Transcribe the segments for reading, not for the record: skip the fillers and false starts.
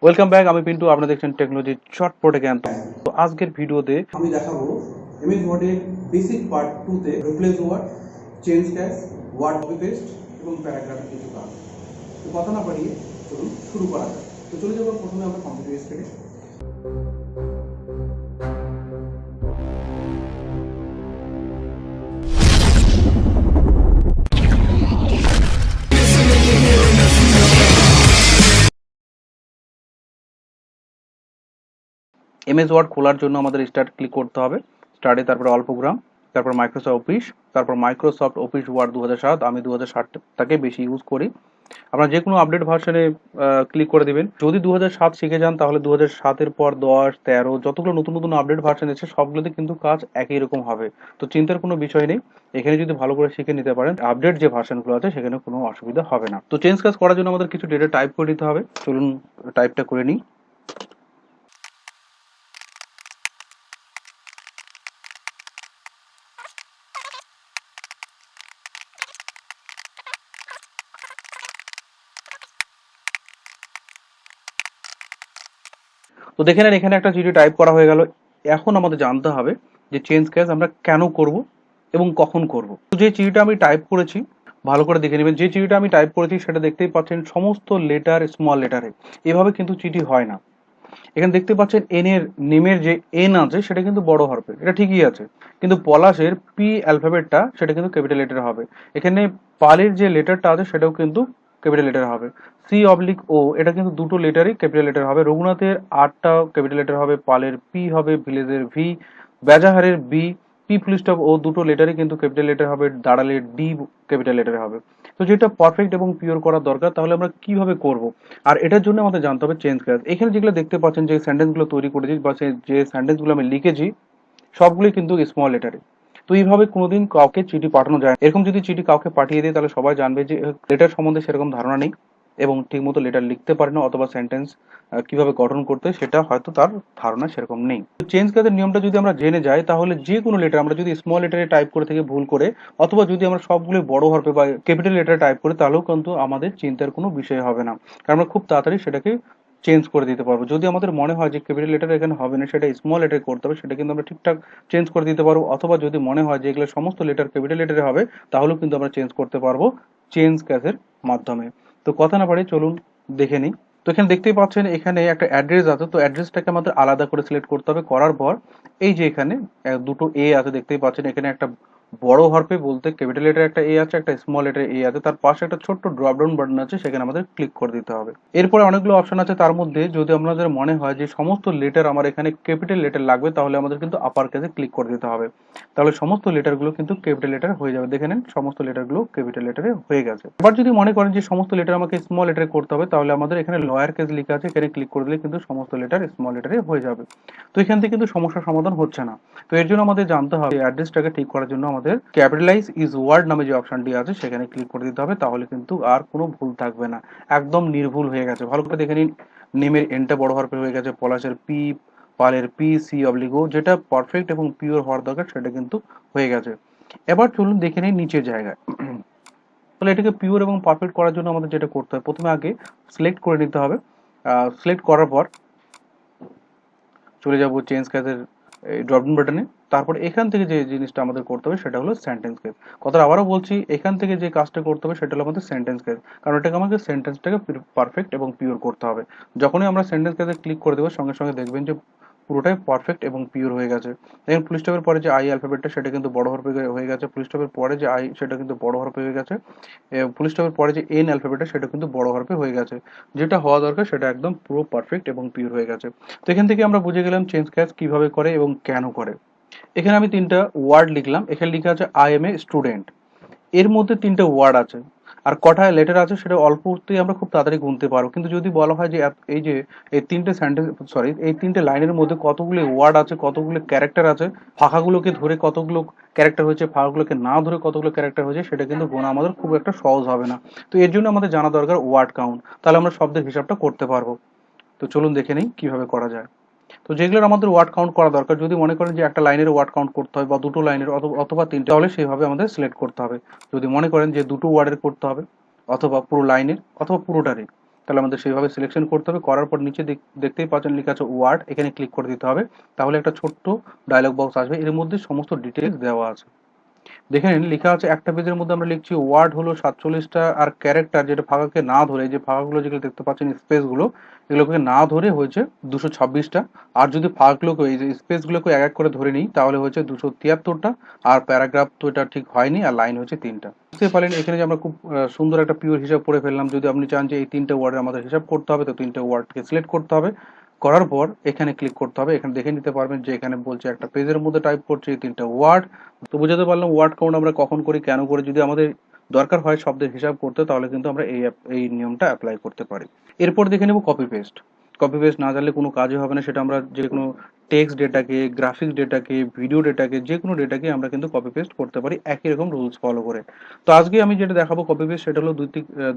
Welcome back. আমি পিন্টু, আপনারা দেখছেন টেকনোলজি চটপটে জ্ঞান। তো আজকের ভিডিওতে আমি দেখাবো এমএস ওয়ার্ডের বেসিক পার্ট 2 তে replace word, change case, word copy paste এবং প্যারাগ্রাফের কিছু কাজ। তো কথা না বাড়িয়ে চলুন শুরু করা যাক। তো চলে যাবো প্রথমে আমরা কম্পিউটার স্ক্রিনে। এমএস ওয়ার্ড খোলার জন্য আমাদের স্টার্ট ক্লিক করতে হবে। স্টার্টে তারপরে অল প্রোগ্রাম, তারপর মাইক্রোসফট অফিস, তারপর মাইক্রোসফট অফিস ওয়ার্ড 2007। আমি 2007টাকে বেশি ইউজ করি। আপনারা যে কোনো আপডেট ভার্সনে ক্লিক করে দিবেন। যদি 2007 শিখে যান তাহলে 2007-এর পর 10, 13 যতগুলো নতুন নতুন আপডেট ভার্সন এসেছে সবগুলোতে কিন্তু কাজ একই রকম হবে। তো চিন্তার কোনো বিষয় নেই, এখানে যদি ভালো করে শিখে নিতে পারেন আপডেট যে ভার্সনগুলো আছে সেখানে কোনো অসুবিধা হবে না। তো চেঞ্জ কাজ করার জন্য আমাদের কিছু ডেটা টাইপ করে নিতে হবে। চলুন টাইপটা করে নিই। তো দেখে নেন এখানে একটা চিঠি টাইপ করা হয়ে গেল। এখন আমাদের জানতে হবে যে চেঞ্জ কেস আমরা কেন করব এবং কখন করব। তো যে চিঠিটা আমি টাইপ করেছি ভালো করে দেখে নেবেন। যে চিঠিটা আমি টাইপ করেছি সেটা দেখতেই পাচ্ছেন সমস্ত লেটার স্মল লেটারে। এভাবে কিন্তু চিঠি হয় না। এখানে দেখতে পাচ্ছেন এন এর নেমের যে এন আছে সেটা কিন্তু বড় হরফে, এটা ঠিকই আছে, কিন্তু পলাশের পি অ্যালফাবেটটা সেটা কিন্তু ক্যাপিটাল লেটার হবে। এখানে পালের যে লেটারটা আছে সেটাও কিন্তু ক্যাপিটাল লেটার হবে। C/O এটা কিন্তু দুটো লেটারই ক্যাপিটাল লেটার হবে। রঘুনাথের আরটা ক্যাপিটাল লেটার হবে, পালের পি হবে, ভিলেজের ভি, বেজাহারের বি, পি ফুল স্টপ ও দুটো লেটারই কিন্তু ক্যাপিটাল লেটার হবে, দাঁড়ালের ডি ক্যাপিটাল লেটার হবে। তো যেটা পারফেক্ট এবং পিওর করা দরকার, তাহলে আমরা কিভাবে করব? আর এটার জন্য আমাদের জানতে হবে চেঞ্জ ক্লাস। এখানে যেগুলো দেখতে পাচ্ছেন যে সেন্টেন্সগুলো তৈরি করেছি বা যে সেন্টেন্সগুলো আমি লিখেছি সবগুলোই কিন্তু স্মল লেটারে। তো এইভাবে কোনোদিন কাউকে চিঠি পাঠানো যায় না। এরকম যদি চিঠি কাউকে পাঠিয়ে দিই তাহলে সবাই জানবে যে লেটার সম্বন্ধে সেরকম ধারণা নেই এবং ঠিকমতো লেটার লিখতে পারে না, অথবা সেন্টেন্স কিভাবে গঠন করতে সেটা হয়তো তার ধারণা সেরকম নেই। চেঞ্জ কাজের নিয়মটা যদি আমরা জেনে যাই তাহলে যে কোনো লেটার আমরা যদি স্মল লেটারে টাইপ করে থেকে ভুল করে, অথবা যদি আমরা সবগুলো বড় হরফে বা ক্যাপিটাল লেটারে টাইপ করি, তাহলেও কিন্তু আমাদের চিন্তার কোনো বিষয় হবে না, কারণ আমরা খুব তাড়াতাড়ি সেটাকে চেঞ্জ করে দিতে পারবো। যদি আমাদের মনে হয় যে ক্যাপিটাল লেটার এখানে হবে না, সেটা স্মল লেটারে করতে হবে, সেটা কিন্তু আমরা ঠিকঠাক চেঞ্জ করে দিতে পারবো। অথবা যদি মনে হয় যে এগুলো সমস্ত লেটার ক্যাপিটাল লেটারে হবে, তাহলেও কিন্তু আমরা চেঞ্জ করতে পারবো চেঞ্জ ক্যাশের মাধ্যমে। তো কথা না বাড়িয়ে চলুন দেখে নিই। তো এখানে দেখতেই পাচ্ছেন এখানে একটা অ্যাড্রেস আছে। তো অ্যাড্রেসটাকে আমাদের আলাদা করে সিলেক্ট করতে হবে। করার পর এই যে এখানে দুটো এ আছে দেখতেই পাচ্ছেন, এখানে একটা বড় হরফে বলতে ক্যাপিটাল লেটার একটা এ আছে, একটা স্মল লেটার এ আছে, তার পাশে একটা ছোট্ট ড্রপ ডাউন বাটন আছে, সেখানে আমাদের ক্লিক করে দিতে হবে। এরপরে অনেকগুলো অপশন আছে, তার মধ্যে যদি আপনাদের মনে হয় যে সমস্ত লেটার আমার এখানে ক্যাপিটাল লেটার লাগবে, তাহলে আমাদের কিন্তু আপার কেসে ক্লিক করে দিতে হবে। তাহলে সমস্ত লেটারগুলো কিন্তু ক্যাপিটাল লেটার হয়ে যাবে। দেখে নেন সমস্ত লেটারগুলো ক্যাপিটাল লেটারে হয়ে গেছে। এবার যদি মনে করেন যে সমস্ত লেটার আমাকে স্মল লেটারে করতে হবে, তাহলে আমাদের এখানে লয়ার কেস লেখা আছে, এখানে ক্লিক করে দিলে কিন্তু সমস্ত লেটার স্মল লেটারে হয়ে যাবে। তো এখান থেকে কিন্তু সমস্যার সমাধান হচ্ছে না। তো এর জন্য আমাদের জানতে হবে অ্যাড্রেসটাকে ঠিক করার জন্য আমাদের ক্যাপিটালাইজ ইজ ওয়ার্ড নামে যে অপশনটি আছে সেখানে ক্লিক করে দিতে হবে। তাহলে কিন্তু আর কোনো ভুল থাকবে না, একদম নির্ভুল হয়ে গেছে। ভালো করে দেখে নিন, নেমের এনটা বড় হরফে হয়ে গেছে, পলাশের পি, পালের পি, C/O যেটা পারফেক্ট এবং পিওর হওয়ার দরকার সেটা কিন্তু হয়ে গেছে। এবার চলুন দেখে নিই নিচের জায়গায়। তাহলে এটাকে পিওর এবং পারফেক্ট করার জন্য আমাদের যেটা করতে হবে, প্রথমে আগে সিলেক্ট করে নিতে হবে। সিলেক্ট করার পর চলে যাব চেঞ্জ ক্যাশের ড্রপডাউন বাটনে। তারপর এখান থেকে যে জিনিসটা আমাদের করতে হবে সেটা হলো সেন্টেন্স কেস। কথাটা আবারও বলছি, এখান থেকে যে কাজটা করতে হবে সেটা হলো আমাদের সেন্টেন্স কেস, কারণ এটাকে আমাদের সেন্টেন্সটাকে পারফেক্ট এবং পিওর করতে হবে। যখনই আমরা সেন্টেন্স কেসে ক্লিক করে দেবো সঙ্গে সঙ্গে দেখবেন যে পুরোটাই পারফেক্ট এবং পিওর হয়ে গেছে। দেখেন ফুল স্টপের পরে যে আই অ্যালফাবেটটা সেটা কিন্তু বড় হরফে হয়ে গেছে, ফুল স্টপের পরে যে আই সেটা কিন্তু বড় হরফে হয়ে গেছে, ফুল স্টপের পরে যে এন অ্যালফাবেটটা সেটা কিন্তু বড় হরফে হয়ে গেছে। যেটা হওয়া দরকার সেটা একদম পুরো পারফেক্ট এবং পিওর হয়ে গেছে। তো এখান থেকে আমরা বুঝে গেলাম চেঞ্জ ক্যাশ কিভাবে করে এবং কেন করে। এখানে আমি তিনটা ওয়ার্ড লিখলাম। এখানে লেখা আছে আই এম এ স্টুডেন্ট। এর মধ্যে তিনটে ওয়ার্ড আছে আর কটা লেটার আছে সেটা অল্পতেই আমরা খুব তাড়াতাড়ি গুনতে পারবো। কিন্তু যদি বলা হয় যে এই যে এই তিনটে সেন্টেন্স সরি এই তিনটে লাইনের মধ্যে কতগুলো ওয়ার্ড আছে, কতগুলো ক্যারেক্টার আছে, ফাঁকাগুলোকে ধরে কতগুলো ক্যারেক্টার হয়েছে, ফাঁকাগুলোকে না ধরে কতগুলো ক্যারেক্টার হয়েছে, সেটা কিন্তু গোনা আমাদের খুব একটা সহজ হবে না। তো এর জন্য আমাদের জানা দরকার ওয়ার্ড কাউন্ট, তাহলে আমরা শব্দের হিসাবটা করতে পারবো। তো চলুন দেখে নিই কিভাবে করা যায়। তো যেগুলোর আমাদের ওয়ার্ড কাউন্ট করা দরকার, যদি মনে করেন যে একটা লাইনের ওয়ার্ড কাউন্ট করতে হয় বা দুটো লাইনের অথবা তিনটে, তাহলে সেইভাবে আমাদের সিলেক্ট করতে হবে। যদি মনে করেন যে দুটো ওয়ার্ডের করতে হবে অথবা পুরো লাইনের অথবা পুরোটারই, তাহলে আমাদের সেইভাবে সিলেকশন করতে হবে। করার পর নিচে দেখতেই পাচ্ছেন লেখা আছে ওয়ার্ড, এখানে ক্লিক করে দিতে হবে। তাহলে একটা ছোট্ট ডায়লগ বক্স আসবে, এর মধ্যে সমস্ত ডিটেলস দেওয়া আছে। দেখে নিন লেখা আছে একটা পেজের মধ্যে আমরা লিখছি ওয়ার্ড হলো 47টা, আর ক্যারেক্টার যেটা ফাঁকাকে না ধরে, যে ফাঁকাগুলো যেগুলো দেখতে পাচ্ছেন স্পেসগুলো, এগুলোকে না ধরে হয়েছে 226টা। আর যদি ফাঁকগুলোকে এই যে স্পেসগুলোকে এক এক করে ধরে নিই তাহলে হয়েছে 273টা। আর প্যারাগ্রাফ তো এটা ঠিক হয়নি, আর লাইন হচ্ছে 3টা। বুঝতে পারলেন এখানে যে আমরা খুব সুন্দর একটা পিওর হিসাব করে ফেললাম। যদি আপনি চান যে এই 3টে ওয়ার্ডের আমাদের হিসাব করতে হবে, তো 3টে ওয়ার্ডকে সিলেক্ট করতে হবে। করার পর এখানে ক্লিক করতে হবে। এখানে দেখে নিতে পারবেন যে এখানে বলছে একটা পেজের মধ্যে টাইপ করছে এই 3টে ওয়ার্ড। তো বুঝাতে পারলাম ওয়ার্ড কাউন্ট আমরা কখন করি, কেন করি। যদি আমাদের দরকার হয় শব্দের হিসাব করতে, তাহলে কিন্তু আমরা এই নিয়মটা অ্যাপ্লাই করতে পারি। এরপর দেখে নেব কপি পেস্ট। কপি পেস্ট না জানলে কোনো কাজই হবে না। সেটা আমরা যে কোনো টেক্সট ডেটাকে, গ্রাফিক্স ডেটাকে, ভিডিও ডেটাকে, যে কোনো ডেটাকে আমরা কিন্তু কপি পেস্ট করতে পারি একই রকম রুলস ফলো করে। তো আজকে আমি যেটা দেখাবো কপি পেস্ট, সেটা হলো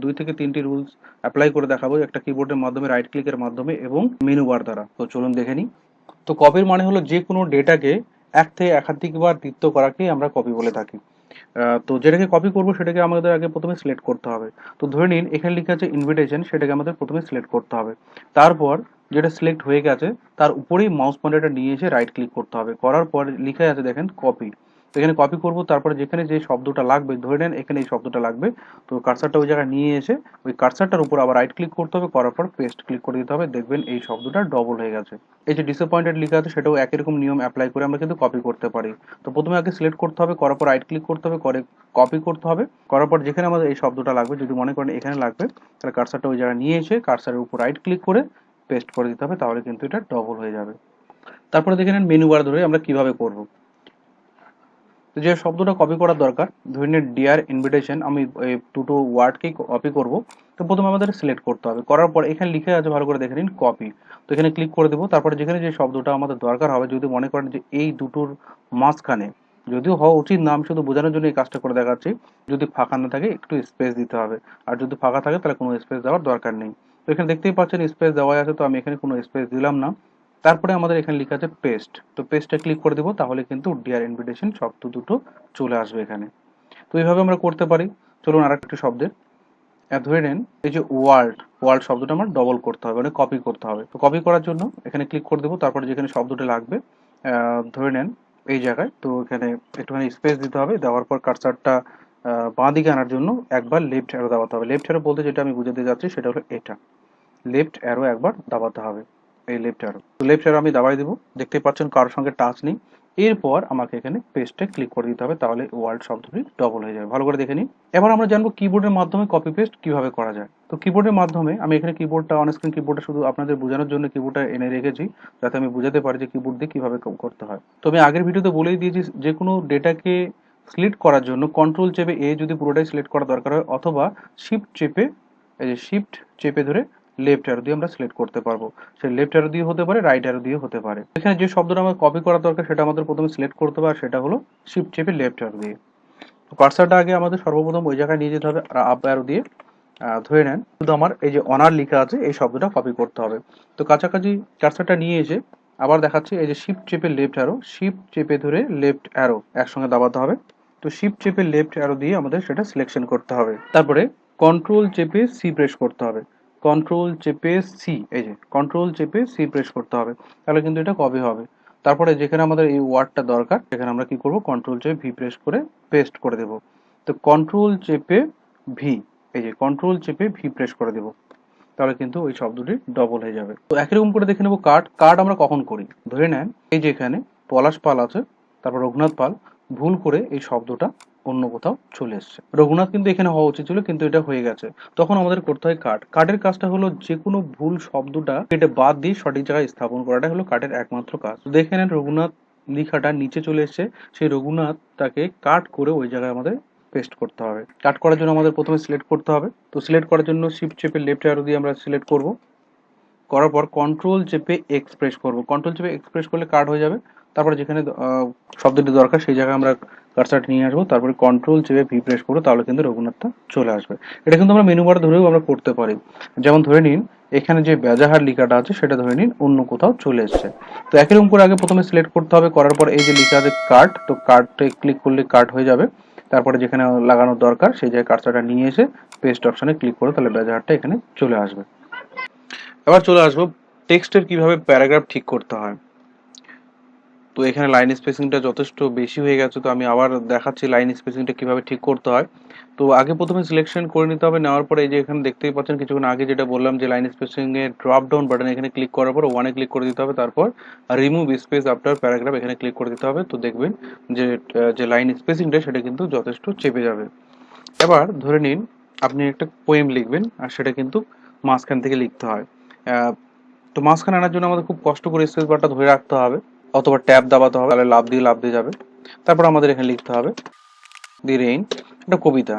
2 থেকে 3টি রুলস অ্যাপ্লাই করে দেখাবো একটা কিবোর্ডের মাধ্যমে, রাইট ক্লিকের মাধ্যমে এবং মেনু বার দ্বারা। তো চলুন দেখে নিই। তো কপির মানে হলো যে কোনো ডেটাকে এক থেকে একাধিকবার দ্বিত্ব করাকেই আমরা কপি বলে থাকি। তো যেটাকে কপি করব সেটাকে আমাদের আগে প্রথমে সিলেক্ট করতে হবে। তো ধরে নিন এখানে লেখা আছে ইনভিটেশন, সেটাকে আমাদের প্রথমে সিলেক্ট করতে হবে। তারপর যেটা সিলেক্ট হয়ে গেছে তার উপরেই মাউস পয়েন্টারটা নিয়ে এসে রাইট ক্লিক করতে হবে। করার পর লেখা আছে দেখেন কপি। তো এখানে কপি করব, তারপরে যেখানে যে শব্দটা লাগবে, ধরে নেন এখানে এই শব্দটা লাগবে, তো কার্সারটা ওই জায়গায় নিয়ে এসে ওই কার্সারটার উপর আবার রাইট ক্লিক করতে হবে। করার পর পেস্ট ক্লিক করে দিতে হবে। দেখবেন এই শব্দটা ডবল হয়ে গেছে। এই যে ডিসঅ্যাপয়েন্টেড লেখা আছে সেটাও একই রকম নিয়ম অ্যাপ্লাই করে আমরা কিন্তু কপি করতে পারি। তো প্রথমে আগে সিলেক্ট করতে হবে, করার পর রাইট ক্লিক করতে হবে, করে কপি করতে হবে। করার পর যেখানে আমাদের এই শব্দটা লাগবে, যদি মনে করেন এখানে লাগবে, তাহলে কার্সারটা ওই জায়গায় নিয়ে এসে কার্সারের উপর রাইট ক্লিক করে পেস্ট করে দিতে হবে। তাহলে কিন্তু এটা ডবল হয়ে যাবে। তারপরে দেখে নেন মেনু বার ধরে আমরা কিভাবে করব। তো যে শব্দটা কপি করার দরকার, ধরে নিন ডিয়ার ইনভিটেশন, আমি এই দুটো ওয়ার্ডকেই কপি করব। তো প্রথমে আমাদের সিলেক্ট করতে হবে। করার পর এখানে লিখে আছে, ভালো করে দেখে নিন কপি। তো এখানে ক্লিক করে দেবো। তারপরে যেখানে যে শব্দটা আমাদের দরকার হবে, যদি মনে করেন যে এই দুটোর মাঝখানে, যদিও হওয়া উচিত না, আমি শুধু বোঝানোর জন্য এই কাজটা করে দেখাচ্ছি, যদি ফাঁকা না থাকে একটু স্পেস দিতে হবে। আর যদি ফাঁকা থাকে তাহলে কোনো স্পেস দেওয়ার দরকার নেই। তো এখানে দেখতেই পাচ্ছেন স্পেস দেওয়া আছে, তো আমি এখানে কোনো স্পেস দিলাম না। তারপরে আমাদের এখানে লেখা আছে পেস্ট। তো পেস্টে ক্লিক করে দেবো, তাহলে কিন্তু ডিয়ার ইনভিটেশন শব্দ দুটো চলে আসবে এখানে। তো এইভাবে আমরা করতে পারি। চলুন আর একটি শব্দের ধরে নেন এই যে ওয়ার্ল্ড, ওয়ার্ল্ড শব্দটা আমার ডবল করতে হবে, মানে কপি করতে হবে। তো কপি করার জন্য এখানে ক্লিক করে দেবো। তারপরে যেখানে শব্দটা লাগবে ধরে নেন এই জায়গায়, তো এখানে একটুখানি স্পেস দিতে হবে। দেওয়ার পর কার্সারটা বাঁ দিকে আনার জন্য একবার লেফট অ্যারো দাবাতে হবে। লেফট অ্যারো বলতে যেটা আমি বুঝাতে যাচ্ছি সেটা হলো এটা, লেফট অ্যারো একবার দাবাতে হবে, এই লেফট অ্যারো। তো লেফট অ্যারো আমি দাবাই দেবো, দেখতেই পাচ্ছেন কারোর সঙ্গে টাচ নেই। এরপর আমাকে এখানে পেস্টে ক্লিক করে দিতে হবে, তাহলে ওয়ার্ড শব্দটি ডবল হয়ে যাবে। ভালো করে দেখে নিন। এবার আমরা জানবো কিবোর্ডের মাধ্যমে কপি পেস্ট কিভাবে করা যায়। তো কিবোর্ডের মাধ্যমে আমি এখানে কিবোর্ডটা অন স্ক্রিন কিবোর্ডটা শুধু আপনাদের বোঝানোর জন্য কিবোর্ডটা এনে রেখেছি, যাতে আমি বুঝাতে পারি যে কিবোর্ড দিয়ে কিভাবে করতে হয়। তো আমি আগের ভিডিওতে বলেই দিয়েছি, যে কোনো ডেটাকে সিলেক্ট করার জন্য কন্ট্রোল চেপে এ যদি পুরোটাই সিলেক্ট করা দরকার হয়, অথবা শিফট চেপে, এই যে শিফট চেপে ধরে লেফট অ্যারো দিয়ে আমরা সিলেক্ট করতে পারবো। সে লেফট অ্যারো দিয়ে হতে পারে, রাইট অ্যারো দিয়ে হতে পারে। এখানে যে শব্দটা আমার কপি করা দরকার সেটা আমাদের প্রথমে সিলেক্ট করতে হবে, আর সেটা হলো শিফট চেপে লেফট অ্যারো দিয়ে। তো কার্সারটা আগে আমাদের সর্বপ্রথম ওই জায়গায় নিয়ে যেতে হবে, আর আপ অ্যারো দিয়ে ধরে নেন শুধু আমার এই যে অনার লেখা আছে এই শব্দটা কপি করতে হবে। তো কাছাকাছি কার্সারটা নিয়ে এসে আবার দেখাচ্ছি এই যে শিফট চেপে লেফট অ্যারো, শিফট চেপে ধরে লেফট অ্যারো একসঙ্গে দাবাতে হবে। তো শিফট চেপে লেফট অ্যারো দিয়ে আমাদের সেটা সিলেকশন করতে হবে। তারপরে কন্ট্রোল চেপে সি প্রেস করতে হবে। কন্ট্রোল চেপে সি, এই যে কন্ট্রোল চেপে সি প্রেস করতে হবে, তাহলে কিন্তু এটা কপি হবে। তারপরে যেখানে আমাদের এই ওয়ার্ডটা দরকার সেখানে আমরা কি করব, কন্ট্রোল চেপে ভি প্রেস করে পেস্ট করে দেব। তো কন্ট্রোল চেপে ভি, এই যে কন্ট্রোল চেপে ভি প্রেস করে দেব, তাহলে কিন্তু ওই শব্দটি ডবল হয়ে যাবে। তো একই রকম করে দেখে নেবো কাট। কাট আমরা কখন করি, ধরে নেন এই যে এখানে পলাশ পাল আছে, তারপর রঘুনাথ পাল, ভুল করে এই শব্দটা অন্য কোথাও চলে এসছে। রঘুনাথ কিন্তু এখানে হওয়া উচিত ছিল, কিন্তু এটা হয়ে গেছে। তখন আমাদের করতে হয় কাট। কাটের কাজটা হলো যে কোনো ভুল শব্দটা কেটে বাদ দিয়ে সঠিক জায়গায় স্থাপন করাটা হলো কাটের একমাত্র কাজ। তো দেখে নেন রঘুনাথ লেখাটা নিচে চলে এসছে, সেই রঘুনাথটাকে কাট করে ওই জায়গায় আমাদের পেস্ট করতে হবে। কাট করার জন্য আমাদের প্রথমে সিলেক্ট করতে হবে। তো সিলেক্ট করার জন্য শিফট চেপে লেফট অ্যারো দিয়ে আমরা সিলেক্ট করব। করার পর কন্ট্রোল চেপে এক্স প্রেস করব। কন্ট্রোল চেপে এক্স প্রেস করলে কাট হয়ে যাবে। তারপরে যেখানে শব্দটি দরকার সেই জায়গায় আমরা কার্সারটা নিয়ে আসবো, তারপরে কন্ট্রোল চেপে ভি প্রেস করবো, তাহলে কিন্তু রঘুনাথটা চলে আসবে। এটা কিন্তু আমরা মেনু বার ধরেও আমরা করতে পারি। যেমন ধরে নিন এখানে যে বেজাহার লেখাটা আছে সেটা ধরে নিন অন্য কোথাও চলে এসছে। তো একই রকম করে আগে প্রথমে সিলেক্ট করতে হবে। করার পর এই যে লেখা আছে কাট, তো কাটে ক্লিক করলে কাট হয়ে যাবে। তারপরে যেখানে লাগানোর দরকার সেই জায়গায় কার্সারটা নিয়ে এসে পেস্ট অপশনে ক্লিক করে তাহলে বেজাহারটা এখানে চলে আসবে। এবার চলে আসবো টেক্সটের কিভাবে প্যারাগ্রাফ ঠিক করতে হয়। তো এখানে লাইন স্পেসিংটা যথেষ্ট বেশি হয়ে গেছে, তো আমি আবার দেখাচ্ছি লাইন স্পেসিংটা কিভাবে ঠিক করতে হয়। তো আগে প্রথমে সিলেকশন করে নিতে হবে, নেওয়ার পরে এই যে এখানে দেখতেই পাচ্ছেন কিছুক্ষণ আগে যেটা বললাম যে লাইন স্পেসিং এর ড্রপ ডাউন বাটন এখানে ক্লিক করার পর ওয়ানে ক্লিক করে দিতে হবে, তারপর রিমুভ স্পেস আফটার প্যারাগ্রাফ এখানে ক্লিক করে দিতে হবে। তো দেখবেন যে যে লাইন স্পেসিংটা সেটা কিন্তু যথেষ্ট চেপে যাবে। এবার ধরে নিন আপনি একটা পোয়েম লিখবেন আর সেটা কিন্তু মাঝখান থেকে লিখতে হয়। তো মাঝখানে আনার জন্য আমাদের খুব কষ্ট করে স্পেস বারটা ধরে রাখতে হবে অথবা ট্যাব দাবাতে হবে, তাহলে লাভ দিয়ে যাবে। তারপর আমাদের এখানে লিখতে হবে দি রেইন, একটা কবিতা।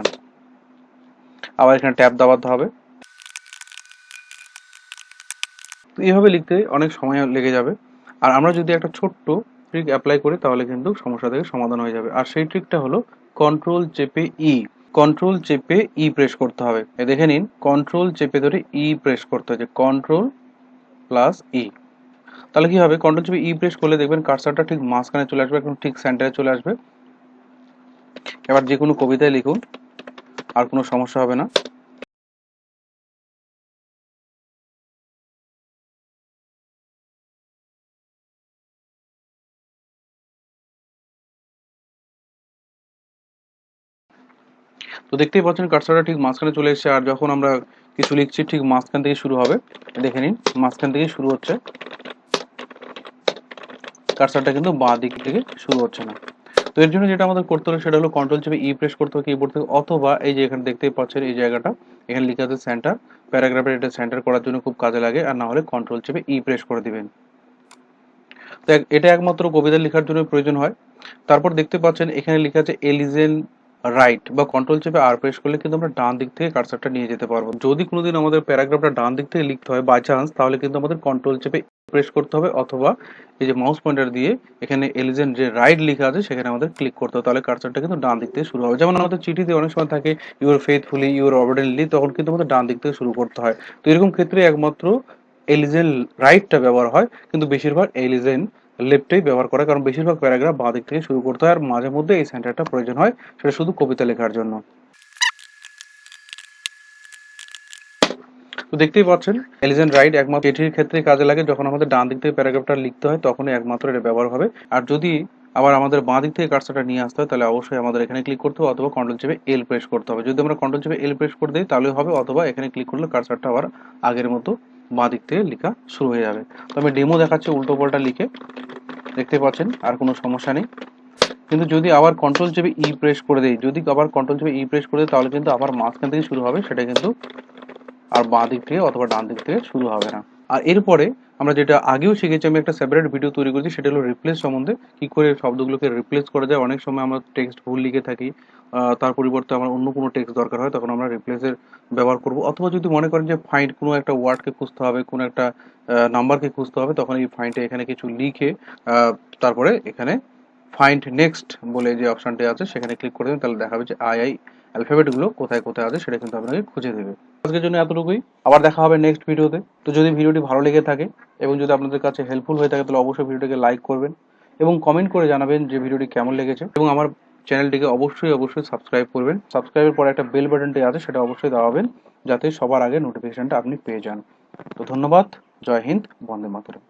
আবার এখানে ট্যাব দাবাতে হবে। তো এইভাবে লিখতে অনেক সময় লেগে যাবে। আর আমরা যদি একটা ছোট্ট ট্রিক অ্যাপ্লাই করি তাহলে কিন্তু সমস্যা থেকে সমাধান হয়ে যাবে। আর সেই ট্রিকটা হলো কন্ট্রোল চেপে ই। কন্ট্রোল চেপে ই প্রেস করতে হবে। দেখে নিন, কন্ট্রোল চেপে ধরে ই প্রেস করতে হবে, কন্ট্রোল প্লাস ই। তাহলে কি হবে, কন্ট্রোল চেপে ই প্রেস করলে দেখবেন কার্সারটা ঠিক মাঝখানে চলে আসবে, একদম ঠিক সেন্টারে চলে আসবে। এবার যে কোনো কবিতায় লিখুন, আর কোনো সমস্যা হবে না। তো দেখতেই পাচ্ছেন কার্সারটা ঠিক মাঝখানে চলে এসেছে, আর যখন আমরা কিছু লিখছি ঠিক মাঝখান থেকে শুরু হবে। দেখে নিন, মাঝখান থেকে শুরু হচ্ছে, কার্সারটা কিন্তু বাঁ দিক থেকে শুরু হচ্ছে না। তো এর জন্য যেটা আমাদের করতে হবে সেটা হলো কন্ট্রোল চেপে ই প্রেস করতে হবে কিবোর্ড থেকে, অথবা এই যে এখানে দেখতেই পাচ্ছেন এই জায়গাটা, এখানে লেখা আছে সেন্টার, প্যারাগ্রাফের এটা সেন্টার করার জন্য খুব কাজে লাগে। আর না হলে কন্ট্রোল চেপে ই প্রেস করে দিবেন। তো এটা একমাত্র কবিতা লেখার জন্য প্রয়োজন হয়। তারপর দেখতে পাচ্ছেন এখানে লেখা আছে এলিজেন রাইট, বা কন্ট্রোল চেপে আর প্রেস করলে কিন্তু আমরা ডান দিক থেকে কার্সারটা নিয়ে যেতে পারবো। যদি কোনোদিন আমাদের প্যারাগ্রাফটা ডান দিক থেকে লিখতে হয় বাই চান্স, তাহলে কিন্তু আমাদের কন্ট্রোল চেপে প্রেস করতে হবে, অথবা এই যে মাউস পয়েন্টার দিয়ে এখানে এলিজেন যে রাইট লেখা আছে সেখানে আমাদের ক্লিক করতে হবে, তাহলে কার্সারটা কিন্তু ডান দিক থেকে শুরু হবে। যেমন আমাদের চিঠিতে অনেক সময় থাকে ইউর ফেথফুলি ইউর অবডেন্টলি, তখন কিন্তু আমাদের ডান দিক থেকে শুরু করতে হয়। তো এরকম ক্ষেত্রে একমাত্র এলিজেন রাইটটা ব্যবহার হয়, কিন্তু বেশিরভাগ এলিজেন লেফটেই ব্যবহার করে, কারণ বেশিরভাগ প্যারাগ্রাফ বাঁ দিক থেকে শুরু করতে হয়, আর মাঝে মধ্যে এই সেন্টারটা প্রয়োজন হয়, সেটা শুধু কবিতা লেখার জন্য। তো দেখতেই পাচ্ছেন এলিজেন রাইট একমাত্র চিঠির ক্ষেত্রে কাজে লাগে, যখন আমাদের ডান দিক থেকে প্যারাগ্রাফটা লিখতে হয় তখনই একমাত্র এটা ব্যবহার হবে। আর যদি আবার আমাদের বাঁ দিক থেকে কার্সারটা নিয়ে আসতে হয় তাহলে অবশ্যই আমাদের এখানে ক্লিক করতে হবে, অথবা কন্ট্রোল চেপে এল প্রেস করতে হবে। যদি আমরা কন্ট্রোল চেপে এল প্রেস করে দিই তাহলে হবে, অথবা এখানে ক্লিক করলে কার্সারটা আবার আগের মতো বাঁ দিক থেকে লেখা শুরু হয়ে যাবে। তো আমি ডেমো দেখাচ্ছি উল্টো পাল্টা লিখে, দেখতে পাচ্ছেন আর কোনো সমস্যা নেই। কিন্তু যদি আবার কন্ট্রোল চেপে ই প্রেস করে দেই, যদি আবার কন্ট্রোল চেপে ই প্রেস করে দিই তাহলে কিন্তু আবার মাঝখান থেকে শুরু হবে, সেটা কিন্তু আর বাঁ দিক থেকে অথবা ডান দিক থেকে শুরু হবে না। আর এরপরে আমরা যেটা আগেও শিখেছি, আমি একটা সেপারেট ভিডিও তৈরি করেছি, সেটা হলো রিপ্লেস সম্বন্ধে, কি করে শব্দগুলোকে রিপ্লেস করা যায়। অনেক সময় আমরা টেক্সট ভুল লিখে থাকি, তার পরিবর্তে আমার অন্য কোনো টেক্সট দরকার হয়, তখন আমরা রিপ্লেসের ব্যবহার করব। অথবা যদি মনে করেন যে ফাইন্ড কোনো একটা ওয়ার্ডকে খুঁজতে হবে, কোনো একটা নাম্বারকে খুঁজতে হবে, তখন এই ফাইন্ডে এখানে কিছু লিখে তারপরে এখানে ফাইন্ড নেক্সট বলে যে অপশনটি আছে সেখানে ক্লিক করে দেবেন, তাহলে দেখাবে যে আই অ্যালফাবেট গুলো কোথায় কোথায় আছে সেটা কিন্তু আপনাকে খুঁজে দেবে। আজকের জন্য এতটুকুই, আবার দেখা হবে নেক্সট ভিডিওতে। তো যদি ভিডিওটি ভালো লেগে থাকে এবং যদি আপনাদের কাছে হেল্পফুল হয়ে থাকে তাহলে অবশ্যই ভিডিওটিকে লাইক করবেন এবং কমেন্ট করে জানাবেন যে ভিডিওটি কেমন লেগেছে, এবং আমার চ্যানেলটিকে অবশ্যই সাবস্ক্রাইব করবেন। সাবস্ক্রাইবের পরে একটা বেল বাটনটি আছে সেটা অবশ্যই দাবাবেন, যাতে সবার আগে নোটিফিকেশনটা আপনি পেয়ে যান। তো ধন্যবাদ, জয় হিন্দ, বন্দে মাতরম।